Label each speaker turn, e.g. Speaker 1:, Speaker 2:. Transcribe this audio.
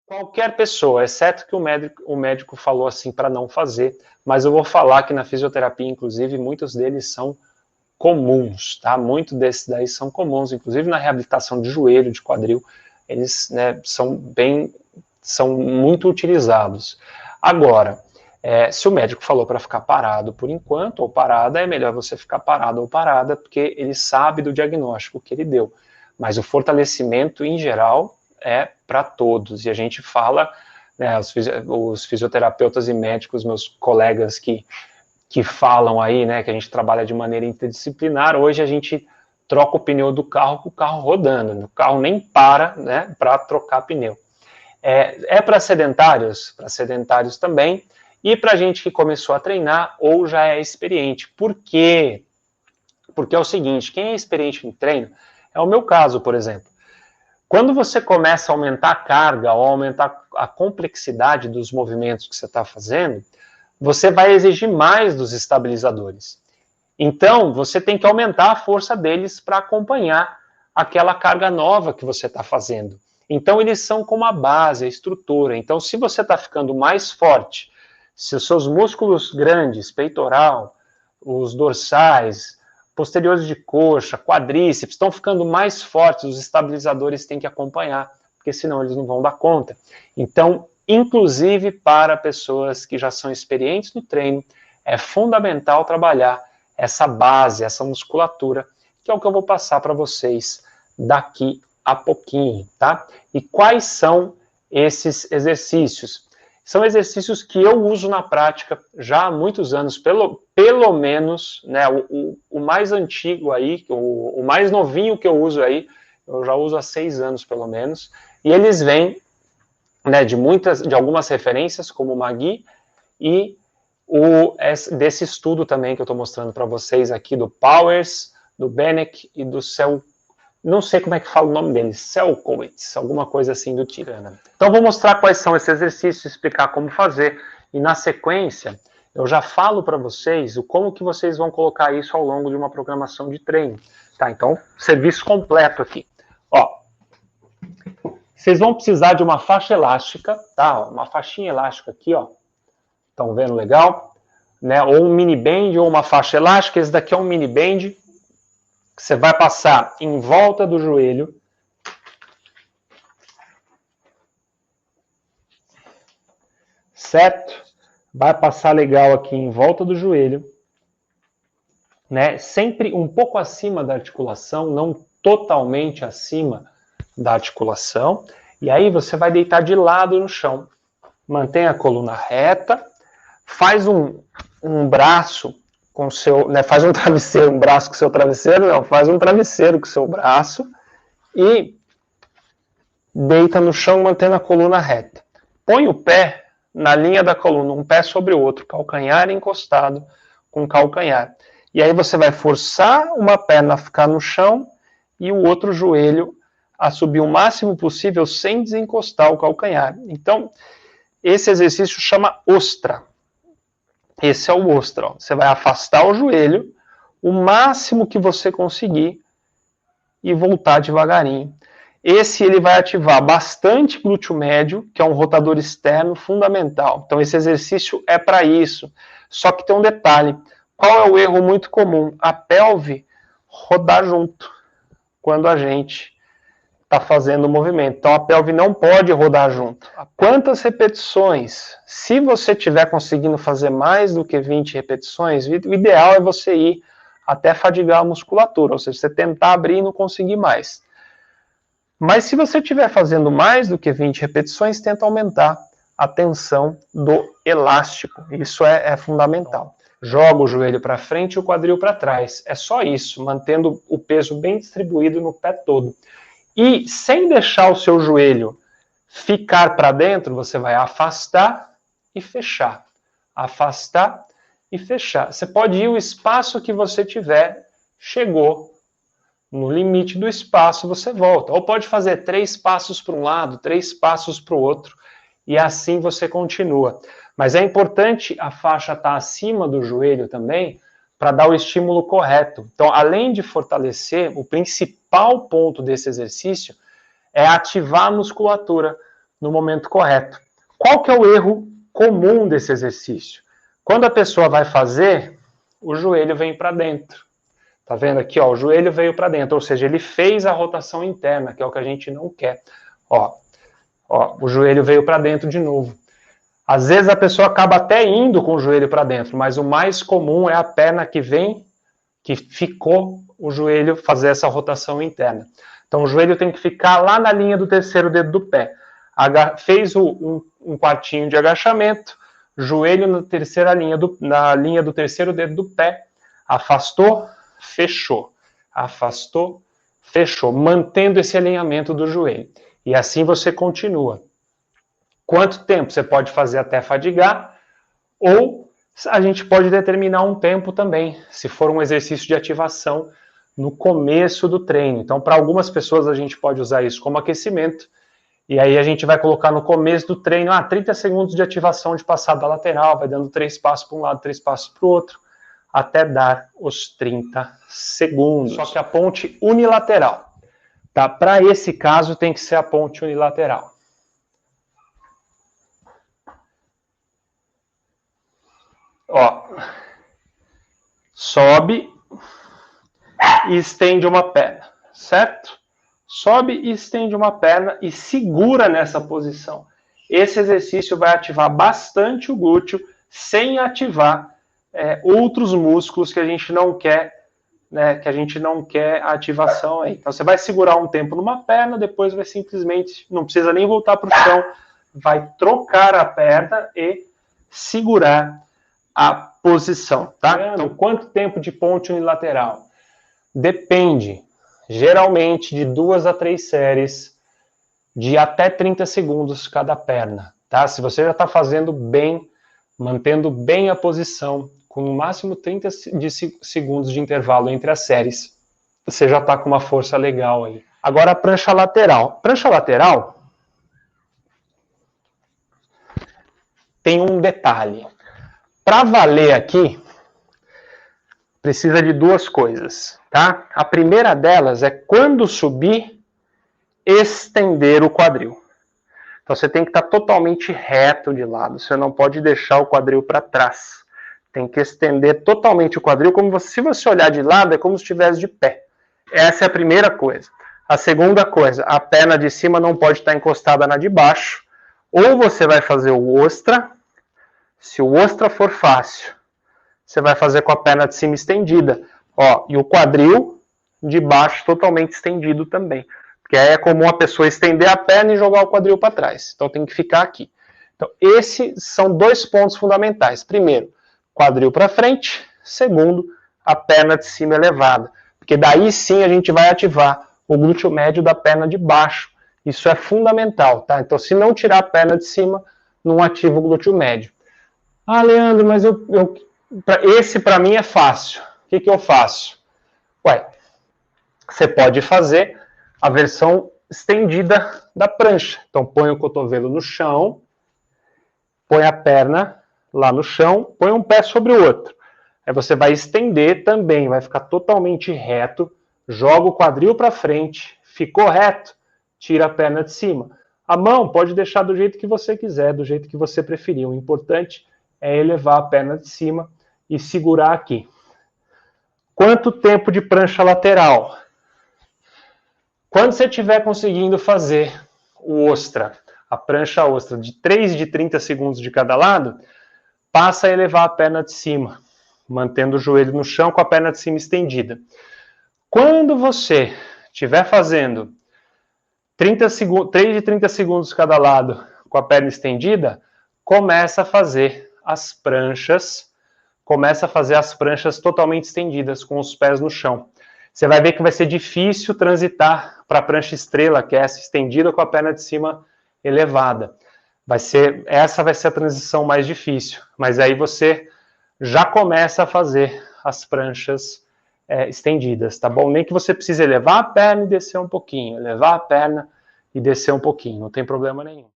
Speaker 1: Qualquer pessoa, exceto que o médico falou assim para não fazer, mas eu vou falar que na fisioterapia, inclusive, muitos deles são comuns, tá? Muitos desses daí são comuns, inclusive na reabilitação de joelho, de quadril, eles, né, são muito utilizados. Agora, se o médico falou para ficar parado por enquanto, ou parada, é melhor você ficar parado ou parada, porque ele sabe do diagnóstico que ele deu. Mas o fortalecimento, em geral, é para todos. E a gente fala, né, os fisioterapeutas e médicos, meus colegas que falam aí, né, que a gente trabalha de maneira interdisciplinar, hoje a gente troca o pneu do carro com o carro rodando, o carro nem para, né, para trocar pneu. Para sedentários também, e para gente que começou a treinar ou já é experiente. Por quê? Porque é o seguinte, quem é experiente em treino, é o meu caso, por exemplo. Quando você começa a aumentar a carga ou aumentar a complexidade dos movimentos que você está fazendo, você vai exigir mais dos estabilizadores. Então, você tem que aumentar a força deles para acompanhar aquela carga nova que você está fazendo. Então, eles são como a base, a estrutura. Então, se você está ficando mais forte, se os seus músculos grandes, peitoral, os dorsais, posteriores de coxa, quadríceps, estão ficando mais fortes, os estabilizadores têm que acompanhar, porque senão eles não vão dar conta. Então, inclusive para pessoas que já são experientes no treino, é fundamental trabalhar essa base, essa musculatura, que é o que eu vou passar para vocês daqui a pouquinho, tá? E quais são esses exercícios? São exercícios que eu uso na prática já há muitos anos, pelo menos, né, o mais antigo aí, o mais novinho que eu uso aí, eu já uso há 6 anos pelo menos, e eles vêm, né, de algumas referências, como o Magui, e desse estudo também que eu estou mostrando para vocês aqui, do Powers, do Benek e do não sei como é que fala o nome dele, Selkowitz, alguma coisa assim do Tirana. Então, vou mostrar quais são esses exercícios, explicar como fazer, e na sequência, eu já falo para vocês como que vocês vão colocar isso ao longo de uma programação de treino. Tá? Então, serviço completo aqui. Ó, vocês vão precisar de uma faixa elástica, tá? Uma faixinha elástica aqui, ó. Estão vendo legal? Né? Ou um mini band ou uma faixa elástica. Esse daqui é um mini band que você vai passar em volta do joelho. Certo? Vai passar legal aqui em volta do joelho. Né? Sempre um pouco acima da articulação, não totalmente acima da articulação. E aí você vai deitar de lado no chão. Mantém a coluna reta. Faz um braço com o seu, né, faz um travesseiro, um braço com o seu travesseiro, não, faz um travesseiro com o seu braço e deita no chão mantendo a coluna reta. Põe o pé na linha da coluna, um pé sobre o outro, calcanhar encostado com calcanhar. E aí você vai forçar uma perna a ficar no chão e o outro joelho a subir o máximo possível sem desencostar o calcanhar. Então, esse exercício chama ostra. Esse é o ostra. Ó. Você vai afastar o joelho o máximo que você conseguir e voltar devagarinho. Esse ele vai ativar bastante glúteo médio, que é um rotador externo fundamental. Então esse exercício é para isso. Só que tem um detalhe. Qual é o erro muito comum? A pelve rodar junto quando a gente está fazendo o movimento. Então a pelve não pode rodar junto. Quantas repetições? Se você estiver conseguindo fazer mais do que 20 repetições, o ideal é você ir até fadigar a musculatura, ou seja, você tentar abrir e não conseguir mais. Mas se você estiver fazendo mais do que 20 repetições, tenta aumentar a tensão do elástico. Isso é fundamental. Joga o joelho para frente e o quadril para trás. É só isso, mantendo o peso bem distribuído no pé todo. E sem deixar o seu joelho ficar para dentro, você vai afastar e fechar. Afastar e fechar. Você pode ir o espaço que você tiver, chegou no limite do espaço, você volta. Ou pode fazer 3 passos para um lado, 3 passos para o outro, e assim você continua. Mas é importante a faixa estar acima do joelho também, para dar o estímulo correto. Então, além de fortalecer, o principal ponto desse exercício é ativar a musculatura, no momento correto. Qual que é o erro comum desse exercício? Quando a pessoa vai fazer, o joelho vem para dentro. Tá vendo aqui, ó, o joelho veio para dentro, ou seja, ele fez a rotação interna, que é o que a gente não quer. Ó, o joelho veio para dentro de novo. Às vezes a pessoa acaba até indo com o joelho para dentro, mas o mais comum é a perna que vem, que ficou o joelho fazer essa rotação interna. Então o joelho tem que ficar lá na linha do terceiro dedo do pé. Fez um quartinho de agachamento, joelho na linha do terceiro dedo do pé, afastou, fechou, afastou, fechou, mantendo esse alinhamento do joelho. E assim você continua. Quanto tempo você pode fazer até fadigar? Ou a gente pode determinar um tempo também, se for um exercício de ativação no começo do treino. Então, para algumas pessoas a gente pode usar isso como aquecimento, e aí a gente vai colocar no começo do treino, 30 segundos de ativação de passada lateral, vai dando 3 passos para um lado, 3 passos para o outro, até dar os 30 segundos. Só que a ponte unilateral. Tá? Para esse caso tem que ser a ponte unilateral. Ó, sobe e estende uma perna, certo? Sobe e estende uma perna e segura nessa posição. Esse exercício vai ativar bastante o glúteo sem ativar outros músculos que a gente não quer, né, que a gente não quer a ativação aí. Então você vai segurar um tempo numa perna, depois vai simplesmente, não precisa nem voltar para o chão, vai trocar a perna e segurar a posição, tá? Então, quanto tempo de ponte unilateral? Depende, geralmente de 2 a 3 séries, de até 30 segundos cada perna, tá? Se você já está fazendo bem, mantendo bem a posição, com no máximo 30 segundos de intervalo entre as séries, você já está com uma força legal aí. Agora a prancha lateral. Prancha lateral tem um detalhe. Para valer aqui, precisa de 2 coisas, tá? A primeira delas é quando subir, estender o quadril. Então você tem que estar totalmente reto de lado, você não pode deixar o quadril para trás. Tem que estender totalmente o quadril, como se você olhar de lado, é como se estivesse de pé. Essa é a primeira coisa. A segunda coisa, a perna de cima não pode estar encostada na de baixo, ou você vai fazer o ostra. Se o ostra for fácil, você vai fazer com a perna de cima estendida. Ó, e o quadril de baixo totalmente estendido também. Porque aí é comum a pessoa estender a perna e jogar o quadril para trás. Então tem que ficar aqui. Então esses são 2 pontos fundamentais. Primeiro, quadril para frente. Segundo, a perna de cima elevada. Porque daí sim a gente vai ativar o glúteo médio da perna de baixo. Isso é fundamental, tá? Então se não tirar a perna de cima, não ativa o glúteo médio. Ah, Leandro, mas esse para mim é fácil. O que eu faço? Ué, você pode fazer a versão estendida da prancha. Então põe o cotovelo no chão, põe a perna lá no chão, põe um pé sobre o outro. Aí você vai estender também, vai ficar totalmente reto, joga o quadril para frente, ficou reto, tira a perna de cima. A mão pode deixar do jeito que você quiser, do jeito que você preferir. O importante é elevar a perna de cima e segurar aqui. Quanto tempo de prancha lateral? Quando você estiver conseguindo fazer o ostra, a prancha ostra, de 3 de 30 segundos de cada lado, passa a elevar a perna de cima, mantendo o joelho no chão com a perna de cima estendida. Quando você estiver fazendo 3 de 30 segundos de cada lado com a perna estendida, começa a fazer as pranchas totalmente estendidas, com os pés no chão. Você vai ver que vai ser difícil transitar para a prancha estrela, que é essa estendida com a perna de cima elevada. Essa vai ser a transição mais difícil, mas aí você já começa a fazer as pranchas estendidas, tá bom? Nem que você precise elevar a perna e descer um pouquinho, elevar a perna e descer um pouquinho, não tem problema nenhum.